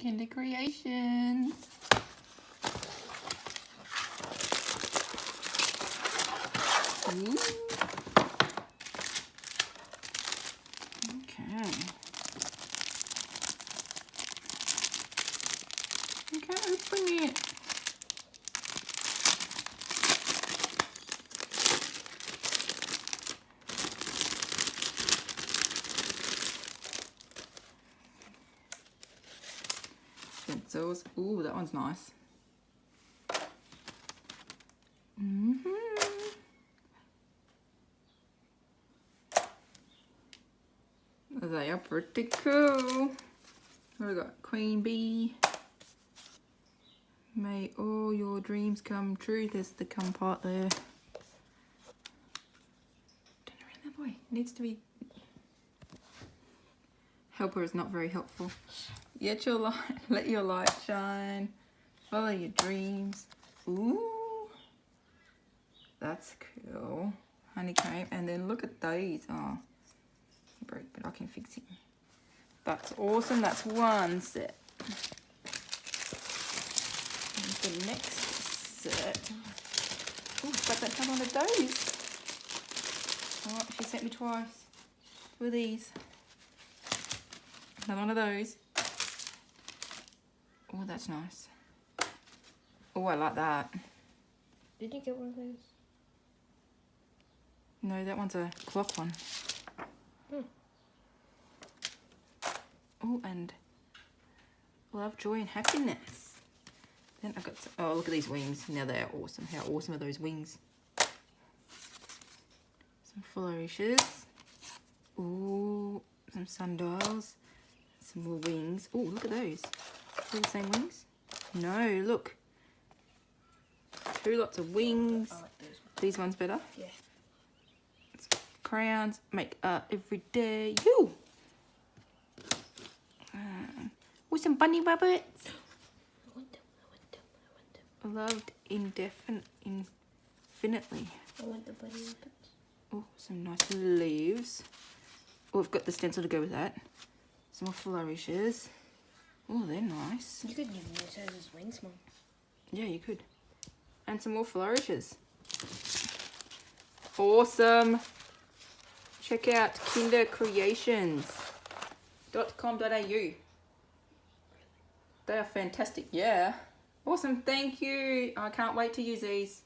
Kinder Kreations. Ooh. Okay. Okay, open it. Stencils. Ooh, that one's nice. They are pretty cool. What we got? Queen Bee. May all your dreams come true. There's the come part there. Turn around that boy. Needs to be. Helper is not very helpful. Let your light shine. Follow your dreams. Ooh, that's cool. Honeycomb, and then look at these. Oh, he broke, but I can fix it. That's awesome. That's one set. And the next set. Oh, got that another one of those. Oh, she sent me twice. Two of these. Another one of those. Oh, that's nice. Oh, I like that. Did you get one of those? No, that one's a clock one. Oh, and love, joy, and happiness. Then I've got some, oh, look at these wings. Now they are awesome. How awesome are those wings? Some flourishes. Ooh, some sundials. Some more wings. Oh, look at those. Are they the same wings? No, look. Two lots of wings. I like those ones. These ones better? Yeah. Crowns. Make art every day. You! With some bunny rabbits. I want them. Loved infinitely. I want the bunny rabbits. Oh, some nice leaves. Oh, I've got the stencil to go with that. Some more flourishes. Oh, they're nice. You could use those as wings, Mom. Yeah, you could. And some more flourishes. Awesome. Check out kindercreations.com.au. They are fantastic. Yeah. Awesome. Thank you. I can't wait to use these.